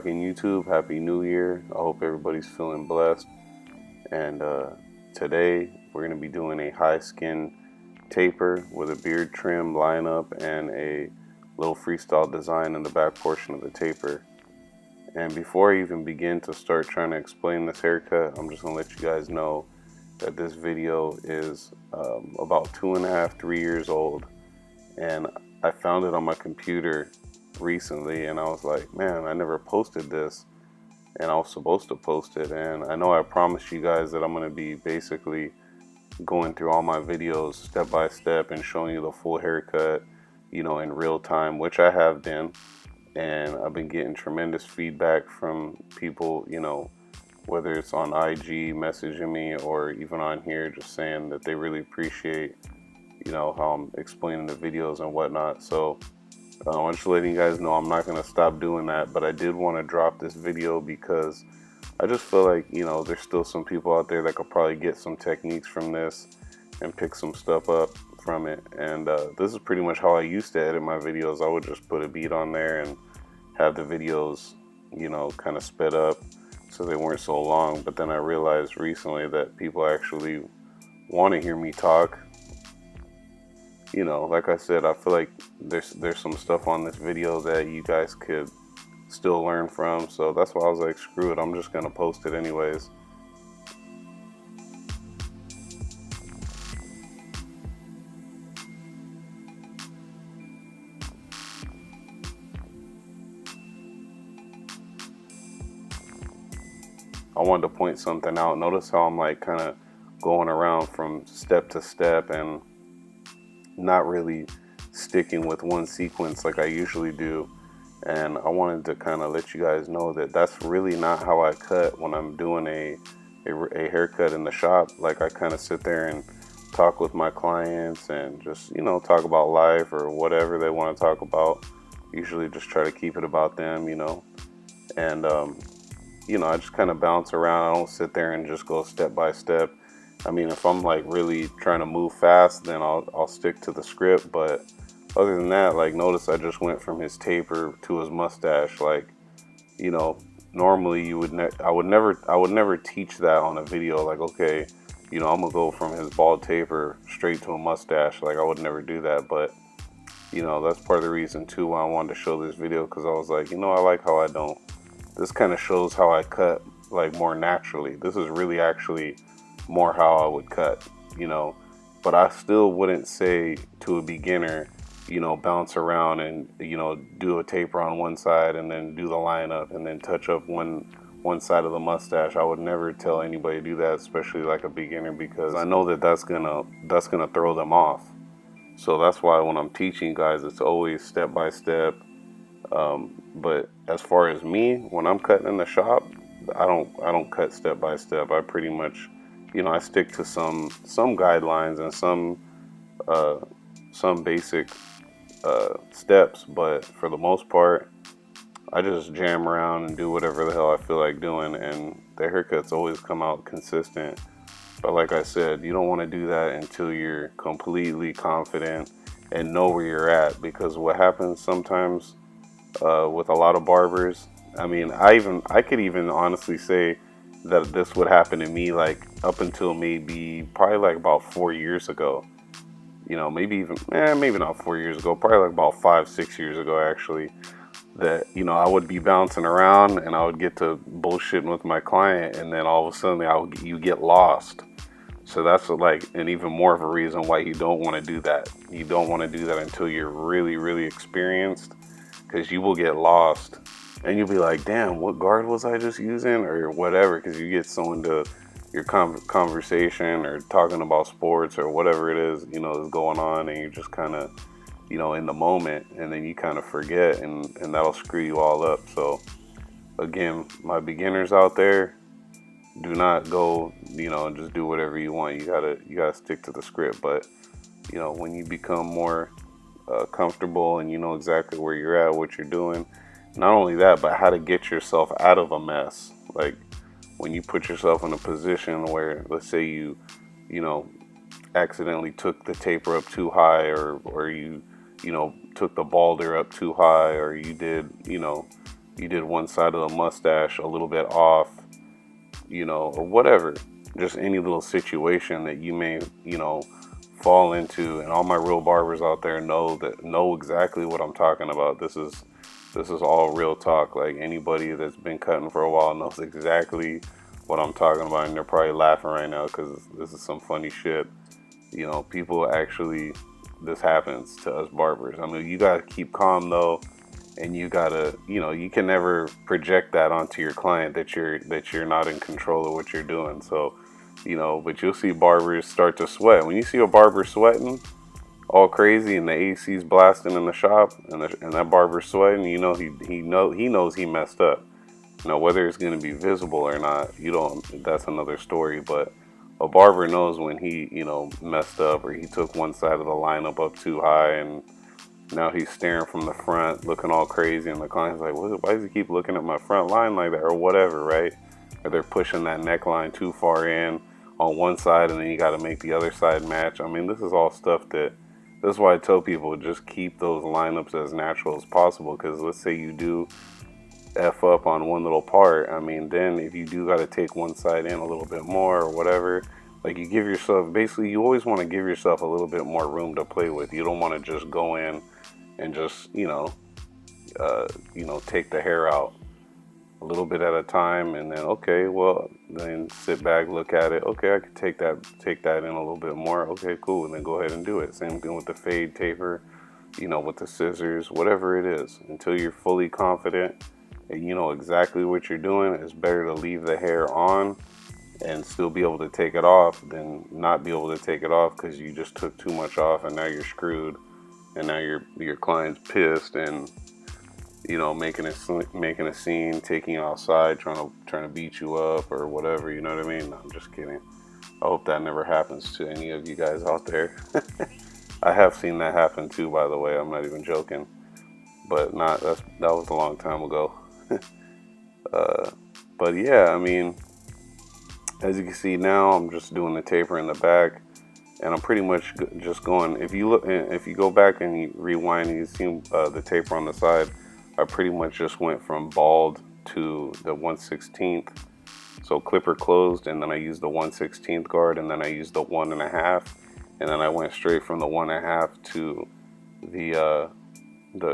rocking YouTube. Happy New Year. I hope everybody's feeling blessed. And today we're going to be doing a high skin taper with a beard trim lineup and a little freestyle design in the back portion of the taper. And before I even begin to start trying to explain this haircut, I'm just going to let you guys know that this video is about 2.5, 3 years old. And I found it on my computer recently and I was like, man, I never posted this, and I was supposed to post it. And I know I promised you guys that I'm going to be basically going through all my videos step by step and showing you the full haircut, you know, in real time, which I have been. And I've been getting tremendous feedback from people, you know, whether it's on IG messaging me or even on here, just saying that they really appreciate, you know, how I'm explaining the videos and whatnot. So I'm just letting you guys know I'm not going to stop doing that, but I did want to drop this video because I just feel like, you know, there's still some people out there that could probably get some techniques from this and pick some stuff up from it. And this is pretty much how I used to edit my videos. I would just put a beat on there and have the videos, you know, kind of sped up so they weren't so long. But then I realized recently that people actually want to hear me talk. You know, like I said, I feel like there's some stuff on this video that you guys could still learn from. So that's why I was like, screw it, I'm just gonna post it anyways. I wanted to point something out. Notice how I'm like kind of going around from step to step and not really sticking with one sequence like I usually do. And I wanted to kind of let you guys know that that's really not how I cut when I'm doing a haircut in the shop. Like I kind of sit there and talk with my clients and just, you know, talk about life or whatever they want to talk about. Usually just try to keep it about them, you know. And you know, I just kind of bounce around. I don't sit there and just go step by step. I mean, if I'm like really trying to move fast, then I'll stick to the script. But other than that, like, notice I just went from his taper to his mustache. Like, you know, normally I would never teach that on a video. Like, okay, you know, I'm gonna go from his bald taper straight to a mustache. Like, I would never do that. But you know, that's part of the reason too why I wanted to show this video, because I was like, you know, I like how I don't. This kind of shows how I cut like more naturally. This is really actually more how I would cut, you know. But I still wouldn't say to a beginner, you know, bounce around and, you know, do a taper on one side and then do the lineup and then touch up one side of the mustache. I would never tell anybody to do that, especially like a beginner, because I know that that's gonna throw them off. So that's why when I'm teaching guys, it's always step by step. But as far as me, when I'm cutting in the shop, I don't cut step by step. I pretty much, you know, I stick to some guidelines and some basic steps, but for the most part, I just jam around and do whatever the hell I feel like doing, and the haircuts always come out consistent. But like I said, you don't want to do that until you're completely confident and know where you're at, because what happens sometimes with a lot of barbers, I mean, I could even honestly say that this would happen to me like up until probably like about 4 years ago. You know, maybe even, maybe not 4 years ago, probably like about 5, 6 years ago actually, that, you know, I would be bouncing around and I would get to bullshitting with my client, and then all of a sudden you get lost. So that's like an even more of a reason why you don't want to do that. You don't want to do that until you're really, really experienced, because you will get lost and you'll be like, damn, what guard was I just using or whatever, because you get so into your conversation or talking about sports or whatever it is, you know, is going on, and you're just kind of, you know, in the moment, and then you kind of forget, and that'll screw you all up. So again, my beginners out there, do not go, you know, and just do whatever you want. You gotta stick to the script. But you know, when you become more comfortable and you know exactly where you're at, what you're doing, not only that, but how to get yourself out of a mess. Like when you put yourself in a position where, let's say you know, accidentally took the taper up too high, or you know, took the balder up too high, or you did, you know, you did one side of the mustache a little bit off, you know, or whatever. Just any little situation that you may, you know, fall into. And all my real barbers out there know exactly what I'm talking about. This is all real talk. Like, anybody that's been cutting for a while knows exactly what I'm talking about, and they're probably laughing right now because this is some funny shit. You know, people actually, this happens to us barbers. I mean, you gotta keep calm though, and you gotta, you know, you can never project that onto your client that you're not in control of what you're doing. So, you know, but you'll see barbers start to sweat. When you see a barber sweating all crazy and the AC's blasting in the shop, and that barber's sweating, you know, he knows he messed up. Now, whether it's going to be visible or not, that's another story. But a barber knows when he, you know, messed up, or he took one side of the lineup up too high, and now he's staring from the front looking all crazy, and the client's like, why does he keep looking at my front line like that, or whatever, right? Or they're pushing that neckline too far in on one side, and then you got to make the other side match. I mean, this is all stuff that's why I tell people, just keep those lineups as natural as possible, because let's say you do F up on one little part. I mean, then if you do got to take one side in a little bit more or whatever, like, you give yourself, basically you always want to give yourself a little bit more room to play with. You don't want to just go in and just, you know, take the hair out a little bit at a time, and then, okay, well, then sit back, look at it. Okay, I could take that in a little bit more. Okay, cool, and then go ahead and do it. Same thing with the fade, taper, you know, with the scissors, whatever it is. Until you're fully confident and you know exactly what you're doing, it's better to leave the hair on and still be able to take it off than not be able to take it off because you just took too much off, and now you're screwed, and now your client's pissed, and, you know, making a scene, taking you outside, trying to beat you up or whatever. You know what I mean? No, I'm just kidding. I hope that never happens to any of you guys out there. I have seen that happen too, by the way. I'm not even joking, but that was a long time ago. But yeah, I mean, as you can see now, I'm just doing the taper in the back, and I'm pretty much just going. If you go back and you rewind and you see the taper on the side, I pretty much just went from bald to the 1/16. So clipper closed, and then I used the 1/16 guard, and then I used the 1.5, and then I went straight from the 1.5 to the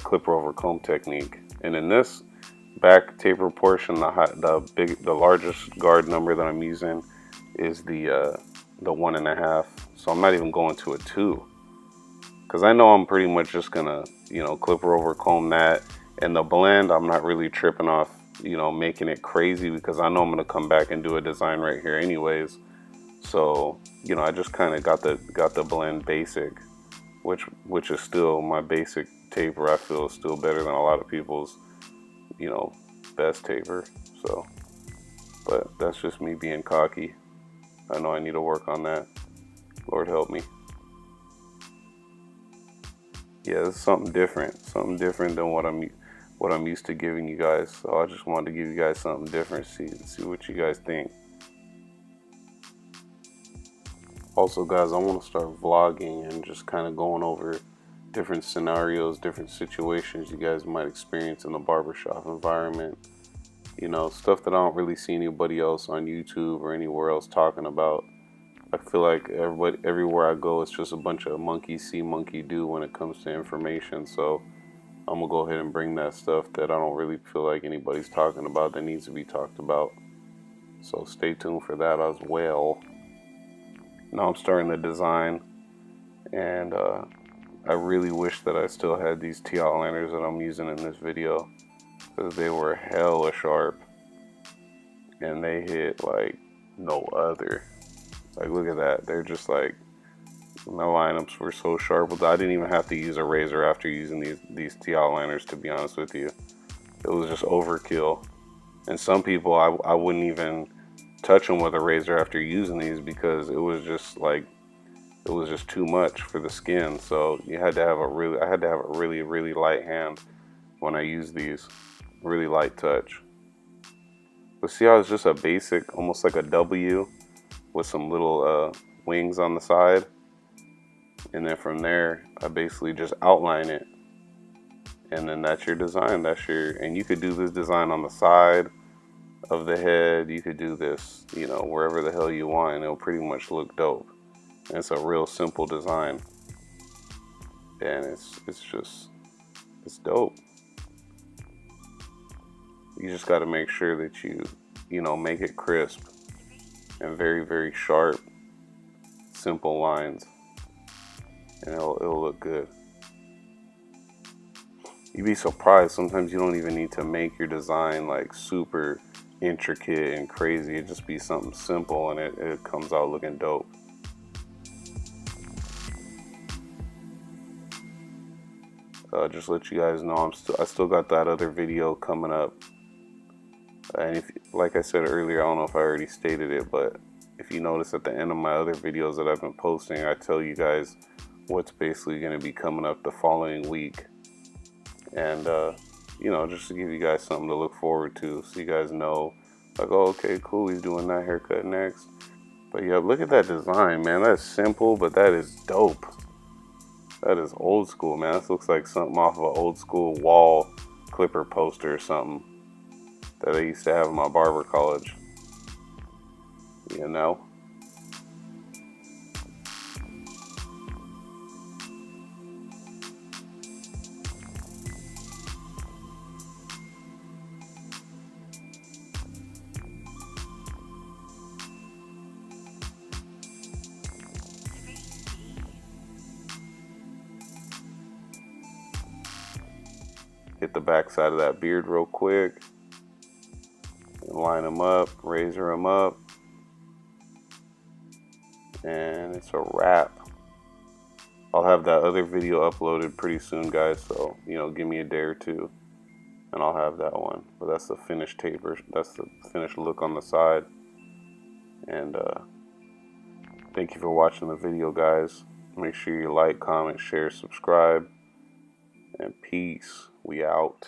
clipper over comb technique. And in this back taper portion, the largest guard number that I'm using is the 1.5. So I'm not even going to a 2, because I know I'm pretty much just gonna, you know, clipper over comb that. And the blend, I'm not really tripping off, you know, making it crazy, because I know I'm gonna come back and do a design right here anyways. So, you know, I just kind of got the blend basic, which is still my basic taper. I feel is still better than a lot of people's, you know, best taper. So, but that's just me being cocky. I know I need to work on that. Lord help me. Yeah, it's something different than what I'm used to giving you guys. So I just wanted to give you guys something different, see what you guys think. Also, guys, I want to start vlogging and just kind of going over different scenarios, different situations you guys might experience in the barbershop environment. You know, stuff that I don't really see anybody else on YouTube or anywhere else talking about. I feel like everywhere I go, it's just a bunch of monkey see, monkey do when it comes to information. So I'm gonna go ahead and bring that stuff that I don't really feel like anybody's talking about that needs to be talked about. So stay tuned for that as well. Now I'm starting the design, and I really wish that I still had these TI liners that I'm using in this video, because they were hella sharp and they hit like no other. Like, look at that. They're just like, my lineups were so sharp. I didn't even have to use a razor after using these TI liners, to be honest with you. It was just overkill. And some people, I wouldn't even touch them with a razor after using these, because it was just like, it was just too much for the skin. So I had to have a really light hand when I use these, really light touch. But see how it's just a basic, almost like a W with some little wings on the side, and then from there I basically just outline it, And then that's your design. And you could do this design on the side of the head. You could do this, you know, wherever the hell you want, and it'll pretty much look dope. And it's a real simple design, and it's dope. You just got to make sure that you know, make it crisp and very, very sharp, simple lines, and it'll look good. You'd be surprised, sometimes you don't even need to make your design like super intricate and crazy. It just be something simple, and it comes out looking dope. Just let you guys know, I still got that other video coming up. And if, like I said earlier, I don't know if I already stated it, but if you notice at the end of my other videos that I've been posting, I tell you guys what's basically going to be coming up the following week. And, you know, just to give you guys something to look forward to, so you guys know, like, oh, okay, cool, he's doing that haircut next. But yeah, look at that design, man. That's simple, but that is dope. That is old school, man. This looks like something off of an old school wall clipper poster or something that I used to have in my barber college. You know? Hit the back side of that beard real quick. And line them up, razor them up. And it's a wrap. I'll have that other video uploaded pretty soon, guys, so, you know, give me a day or two and I'll have that one. But that's the finished taper. That's the finished look on the side. And thank you for watching the video, guys. Make sure you like, comment, share, subscribe. And peace. We out.